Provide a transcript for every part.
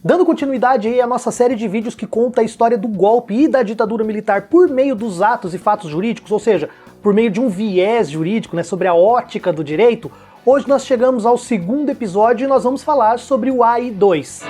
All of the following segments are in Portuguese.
Dando continuidade aí à nossa série de vídeos que conta a história do golpe e da ditadura militar por meio dos atos e fatos jurídicos, ou seja, por meio de um viés jurídico, né, sobre a ótica do direito, hoje nós chegamos ao segundo episódio e nós vamos falar sobre o AI-2.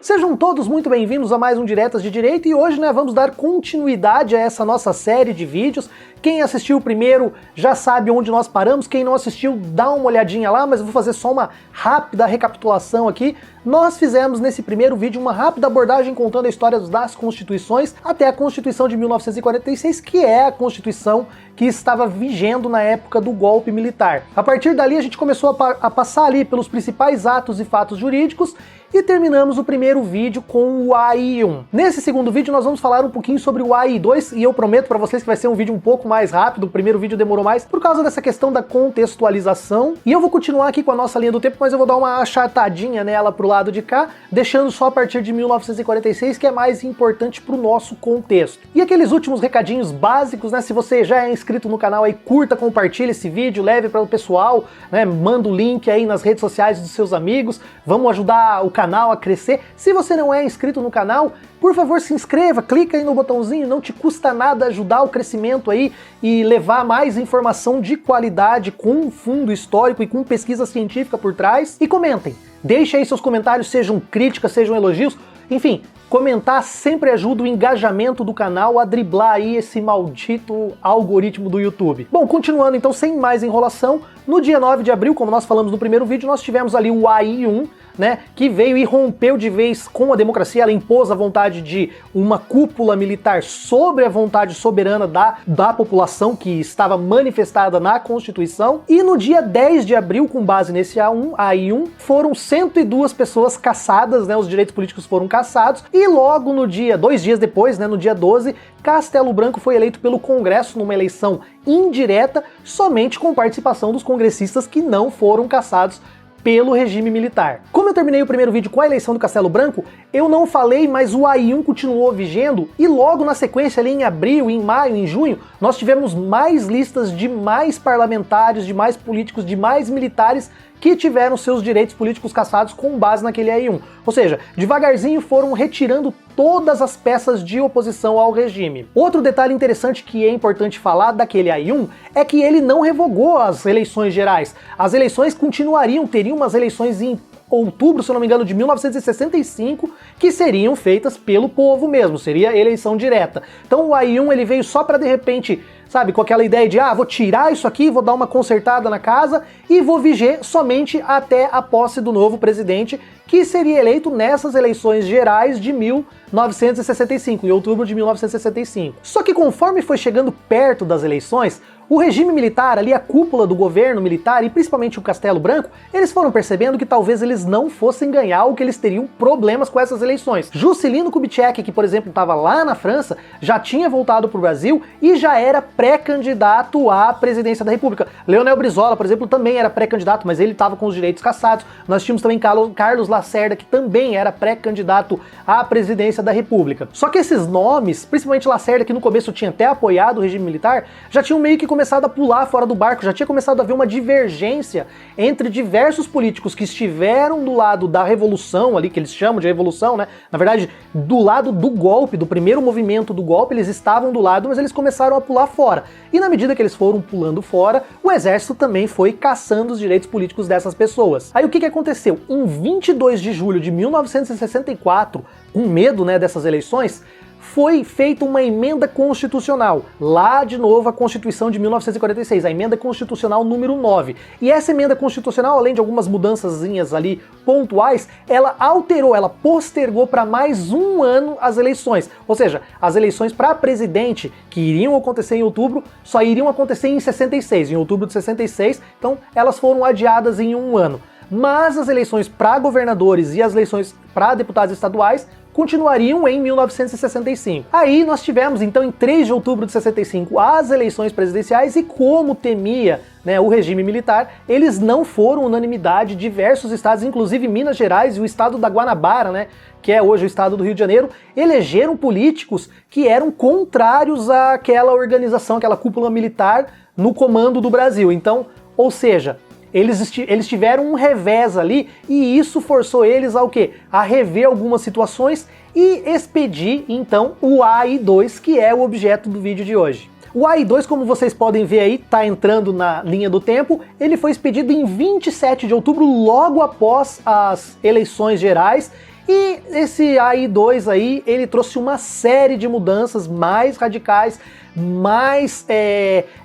Sejam todos muito bem-vindos a mais um Diretas de Direito e hoje vamos dar continuidade a essa nossa série de vídeos. Quem assistiu o primeiro já sabe onde nós paramos, quem não assistiu dá uma olhadinha lá, mas eu vou fazer só uma rápida recapitulação aqui. Nós fizemos nesse primeiro vídeo uma rápida abordagem contando a história das constituições até a Constituição de 1946, que é a Constituição que estava vigendo na época do golpe militar. A partir dali a gente começou a passar ali pelos principais atos e fatos jurídicos e terminamos o primeiro vídeo com o AI-1. Nesse segundo vídeo nós vamos falar um pouquinho sobre o AI-2 e eu prometo para vocês que vai ser um vídeo um pouco mais rápido, o primeiro vídeo demorou mais por causa dessa questão da contextualização. E eu vou continuar aqui com a nossa linha do tempo, mas eu vou dar uma achatadinha nela pro lado de cá, deixando só a partir de 1946, que é mais importante pro nosso contexto. E aqueles últimos recadinhos básicos, né? Se você já é inscrito no canal aí, curta, compartilha esse vídeo, leve para o pessoal, né? Manda o link aí nas redes sociais dos seus amigos, vamos ajudar o canal a crescer. Se você não é inscrito no canal, por favor se inscreva, clica aí no botãozinho, não te custa nada ajudar o crescimento aí e levar mais informação de qualidade com fundo histórico e com pesquisa científica por trás. E comentem, deixem aí seus comentários, sejam críticas, sejam elogios, enfim, comentar sempre ajuda o engajamento do canal a driblar aí esse maldito algoritmo do YouTube. Bom, continuando então, sem mais enrolação, no dia 9 de abril, como nós falamos no primeiro vídeo, nós tivemos ali o AI-1, né, que veio e rompeu de vez com a democracia. Ela impôs a vontade de uma cúpula militar sobre a vontade soberana da população que estava manifestada na Constituição. E no dia 10 de abril, com base nesse AI-1, foram 102 pessoas cassadas, né, os direitos políticos foram cassados, e logo no dia, 2 dias depois, né, no dia 12, Castelo Branco foi eleito pelo Congresso numa eleição indireta, somente com participação dos congressistas que não foram cassados pelo regime militar. Como eu terminei o primeiro vídeo com a eleição do Castelo Branco, eu não falei, mas o AI-1 continuou vigendo e logo na sequência, ali em abril, em maio, em junho, nós tivemos mais listas de mais parlamentares, de mais políticos, de mais militares que tiveram seus direitos políticos cassados com base naquele AI-1. Ou seja, devagarzinho foram retirando todas as peças de oposição ao regime. Outro detalhe interessante que é importante falar daquele AI-1 é que ele não revogou as eleições gerais. As eleições continuariam, teriam umas eleições em outubro, se eu não me engano, de 1965, que seriam feitas pelo povo mesmo, seria eleição direta. Então o AI-1 ele veio só para de repente, sabe, com aquela ideia de vou tirar isso aqui, vou dar uma consertada na casa e vou viger somente até a posse do novo presidente, que seria eleito nessas eleições gerais de 1965, em outubro de 1965. Só que conforme foi chegando perto das eleições, o regime militar, ali a cúpula do governo militar e principalmente o Castelo Branco, eles foram percebendo que talvez eles não fossem ganhar ou que eles teriam problemas com essas eleições. Juscelino Kubitschek, que por exemplo estava lá na França, já tinha voltado para o Brasil e já era pré-candidato à presidência da República. Leonel Brizola, por exemplo, também era pré-candidato, mas ele estava com os direitos cassados. Nós tínhamos também Carlos Lacerda, que também era pré-candidato à presidência da República. Só que esses nomes, principalmente Lacerda, que no começo tinha até apoiado o regime militar, já tinham meio que começado a pular fora do barco, já tinha começado a haver uma divergência entre diversos políticos que estiveram do lado da revolução ali, que eles chamam de revolução, né? Na verdade, do lado do golpe, do primeiro movimento do golpe, eles estavam do lado, mas eles começaram a pular fora. E na medida que eles foram pulando fora, o exército também foi caçando os direitos políticos dessas pessoas. Aí o que aconteceu? Em 22 de julho de 1964, com medo, né, dessas eleições, foi feita uma emenda constitucional, lá de novo a Constituição de 1946, a emenda constitucional número 9. E essa emenda constitucional, além de algumas mudançazinhas ali pontuais, ela alterou, ela postergou para mais um ano as eleições. Ou seja, as eleições para presidente, que iriam acontecer em outubro, só iriam acontecer em 66, em outubro de 66, então elas foram adiadas em um ano. Mas as eleições para governadores e as eleições para deputados estaduais continuariam em 1965. Aí nós tivemos, então, em 3 de outubro de 65, as eleições presidenciais e como temia, né, o regime militar, eles não foram unanimidade. Diversos estados, inclusive Minas Gerais e o estado da Guanabara, né, que é hoje o estado do Rio de Janeiro, elegeram políticos que eram contrários àquela organização, aquela cúpula militar no comando do Brasil. Então, ou seja, eles tiveram um revés ali e isso forçou eles ao quê? A rever algumas situações e expedir, então, o AI-2, que é o objeto do vídeo de hoje. O AI-2, como vocês podem ver aí, tá entrando na linha do tempo, ele foi expedido em 27 de outubro, logo após as eleições gerais, e esse AI-2 aí, ele trouxe uma série de mudanças mais radicais, mais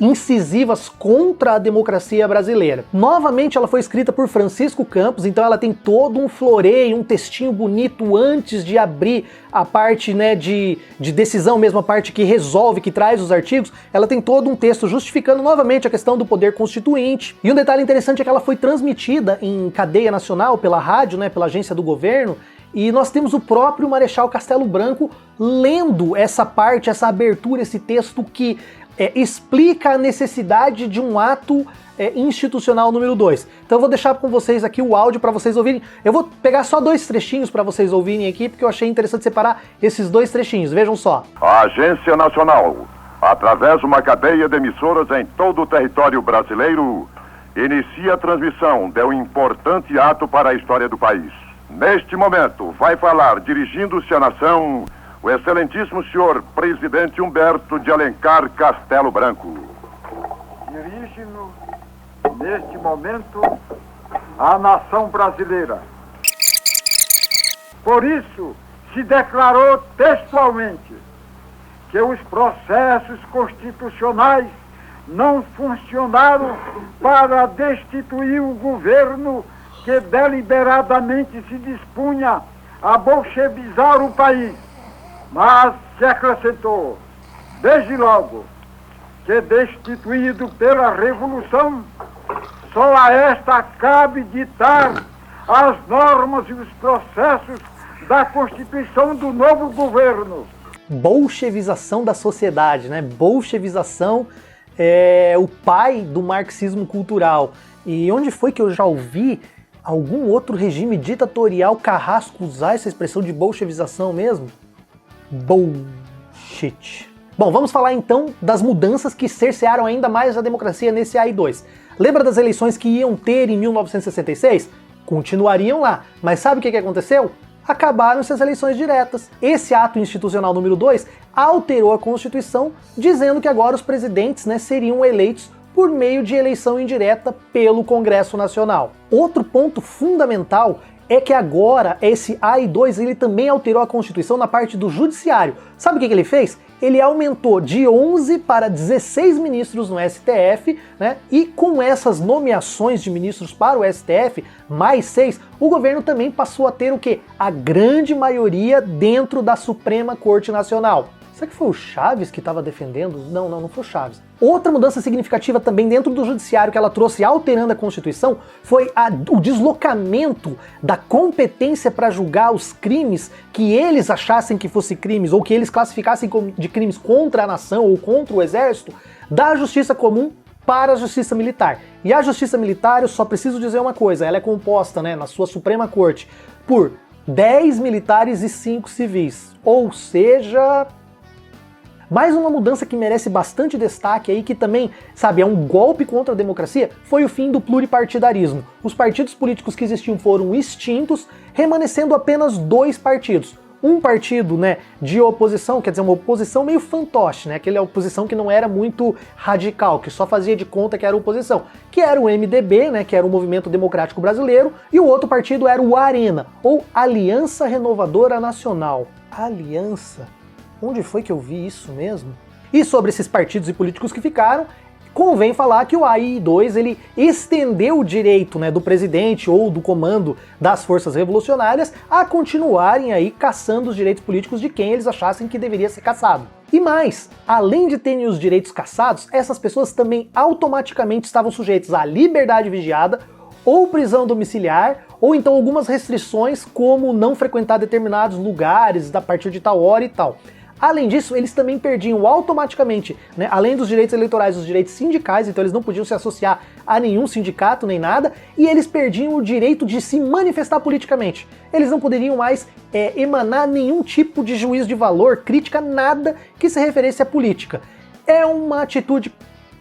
incisivas contra a democracia brasileira. Novamente ela foi escrita por Francisco Campos, então ela tem todo um floreio, um textinho bonito antes de abrir a parte, né, de decisão mesmo, a parte que resolve, que traz os artigos. Ela tem todo um texto justificando novamente a questão do poder constituinte. E um detalhe interessante é que ela foi transmitida em cadeia nacional pela rádio, né, pela agência do governo, e nós temos o próprio Marechal Castelo Branco lendo essa parte, essa abertura, esse texto que explica a necessidade de um ato institucional número 2. Então eu vou deixar com vocês aqui o áudio para vocês ouvirem. Eu vou pegar só 2 trechinhos para vocês ouvirem aqui, porque eu achei interessante separar esses 2 trechinhos. Vejam só. A Agência Nacional, através de uma cadeia de emissoras em todo o território brasileiro, inicia a transmissão de um importante ato para a história do país. Neste momento, vai falar, dirigindo-se à nação, o excelentíssimo senhor presidente Humberto de Alencar Castelo Branco. Dirijo-nos, neste momento, à nação brasileira. Por isso, se declarou textualmente que os processos constitucionais não funcionaram para destituir o governo que deliberadamente se dispunha a bolchevizar o país, mas se acrescentou, desde logo, que destituído pela Revolução, só a esta cabe ditar as normas e os processos da constituição do novo governo. Bolchevização da sociedade, né? Bolchevização é o pai do marxismo cultural. E onde foi que eu já ouvi algum outro regime ditatorial carrasco usar essa expressão de bolchevização mesmo? Bullshit. Bom, vamos falar então das mudanças que cercearam ainda mais a democracia nesse AI-2. Lembra das eleições que iam ter em 1966? Continuariam lá, mas sabe o que aconteceu? Acabaram essas eleições diretas. Esse ato institucional número 2 alterou a Constituição, dizendo que agora os presidentes, né, seriam eleitos por meio de eleição indireta pelo Congresso Nacional. Outro ponto fundamental é que agora esse AI-2 ele também alterou a Constituição na parte do judiciário. Sabe o que ele fez? Ele aumentou de 11 para 16 ministros no STF, né? E com essas nomeações de ministros para o STF, mais 6, o governo também passou a ter o quê? A grande maioria dentro da Suprema Corte Nacional. Será que foi o Chaves que estava defendendo? Não foi o Chaves. Outra mudança significativa também dentro do judiciário que ela trouxe alterando a Constituição foi o deslocamento da competência para julgar os crimes que eles achassem que fossem crimes ou que eles classificassem de crimes contra a nação ou contra o exército da Justiça Comum para a Justiça Militar. E a Justiça Militar, eu só preciso dizer uma coisa, ela é composta, né, na sua Suprema Corte por 10 militares e 5 civis. Ou seja, mais uma mudança que merece bastante destaque aí, que também, sabe, é um golpe contra a democracia, foi o fim do pluripartidarismo. Os partidos políticos que existiam foram extintos, remanescendo apenas 2 partidos. Um partido, né, de oposição, quer dizer, uma oposição meio fantoche, né, aquela oposição que não era muito radical, que só fazia de conta que era oposição, que era o MDB, né, que era o Movimento Democrático Brasileiro, e o outro partido era o Arena, ou Aliança Renovadora Nacional. Aliança? Onde foi que eu vi isso mesmo? E sobre esses partidos e políticos que ficaram, convém falar que o AI-2 ele estendeu o direito, né, do presidente ou do comando das forças revolucionárias a continuarem aí caçando os direitos políticos de quem eles achassem que deveria ser caçado. E mais, além de terem os direitos caçados, essas pessoas também automaticamente estavam sujeitas à liberdade vigiada ou prisão domiciliar, ou então algumas restrições como não frequentar determinados lugares a partir de tal hora e tal. Além disso, eles também perdiam automaticamente, né, além dos direitos eleitorais, os direitos sindicais, então eles não podiam se associar a nenhum sindicato nem nada, e eles perdiam o direito de se manifestar politicamente. Eles não poderiam mais emanar nenhum tipo de juízo de valor, crítica, nada que se referisse à política. É uma atitude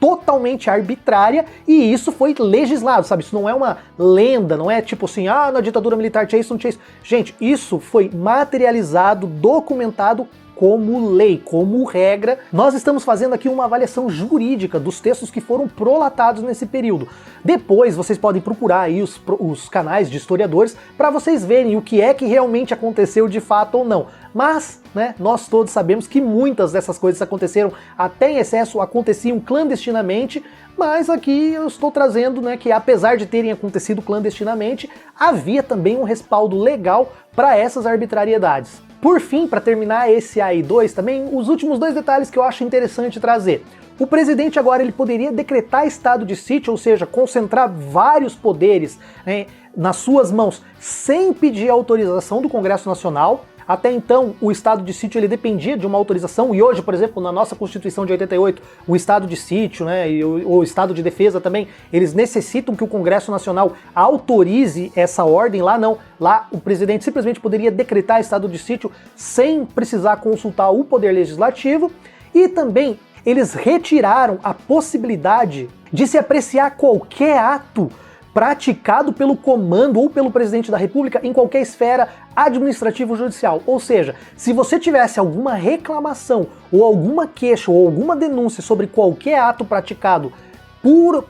totalmente arbitrária e isso foi legislado, sabe? Isso não é uma lenda, não é tipo assim, ah, na ditadura militar tinha isso, não tinha isso. Gente, isso foi materializado, documentado como lei, como regra. Nós estamos fazendo aqui uma avaliação jurídica dos textos que foram prolatados nesse período. Depois vocês podem procurar aí os canais de historiadores para vocês verem o que é que realmente aconteceu de fato ou não. Mas, né, nós todos sabemos que muitas dessas coisas aconteceram até em excesso, aconteciam clandestinamente, mas aqui eu estou trazendo, né, que apesar de terem acontecido clandestinamente, havia também um respaldo legal para essas arbitrariedades. Por fim, para terminar esse AI2 também, os últimos dois detalhes que eu acho interessante trazer. O presidente agora ele poderia decretar estado de sítio, ou seja, concentrar vários poderes, né, nas suas mãos, sem pedir autorização do Congresso Nacional. Até então, o estado de sítio ele dependia de uma autorização, e hoje, por exemplo, na nossa Constituição de 88, o estado de sítio, né, e o estado de defesa também, eles necessitam que o Congresso Nacional autorize essa ordem. Lá não, lá o presidente simplesmente poderia decretar estado de sítio sem precisar consultar o Poder Legislativo, e também eles retiraram a possibilidade de se apreciar qualquer ato praticado pelo comando ou pelo presidente da República em qualquer esfera administrativa ou judicial. Ou seja, se você tivesse alguma reclamação ou alguma queixa ou alguma denúncia sobre qualquer ato praticado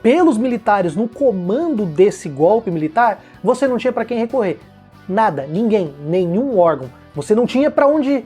pelos militares no comando desse golpe militar, você não tinha para quem recorrer. Nada, ninguém, nenhum órgão. Você não tinha para onde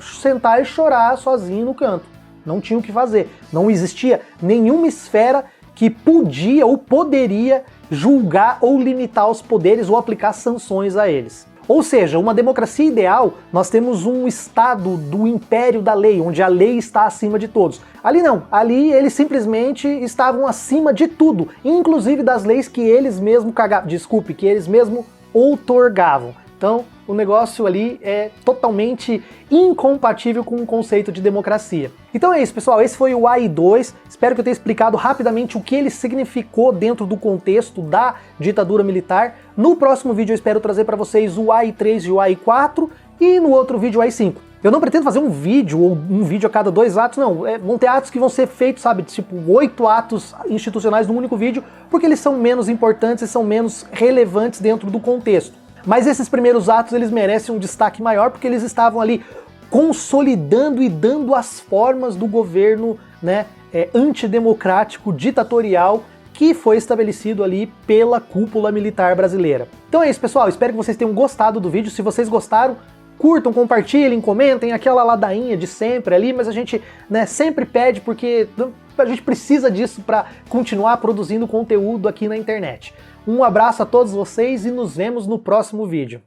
sentar e chorar sozinho no canto. Não tinha o que fazer. Não existia nenhuma esfera que podia ou poderia julgar ou limitar os poderes ou aplicar sanções a eles. Ou seja, uma democracia ideal, nós temos um estado do império da lei, onde a lei está acima de todos. Ali não, ali eles simplesmente estavam acima de tudo, inclusive das leis que eles mesmos que eles mesmos outorgavam. Então, o negócio ali é totalmente incompatível com o conceito de democracia. Então é isso, pessoal, esse foi o AI2, espero que eu tenha explicado rapidamente o que ele significou dentro do contexto da ditadura militar. No próximo vídeo eu espero trazer para vocês o AI3 e o AI4, e no outro vídeo o AI5. Eu não pretendo fazer um vídeo ou um vídeo a cada 2 atos, não. Vão ter atos que vão ser feitos, sabe, tipo 8 atos institucionais num único vídeo, porque eles são menos importantes e são menos relevantes dentro do contexto. Mas esses primeiros atos, eles merecem um destaque maior, porque eles estavam ali consolidando e dando as formas do governo, né, antidemocrático, ditatorial, que foi estabelecido ali pela cúpula militar brasileira. Então é isso, pessoal, espero que vocês tenham gostado do vídeo. Se vocês gostaram, curtam, compartilhem, comentem, aquela ladainha de sempre ali, mas a gente, né, sempre pede, porque a gente precisa disso para continuar produzindo conteúdo aqui na internet. Um abraço a todos vocês e nos vemos no próximo vídeo.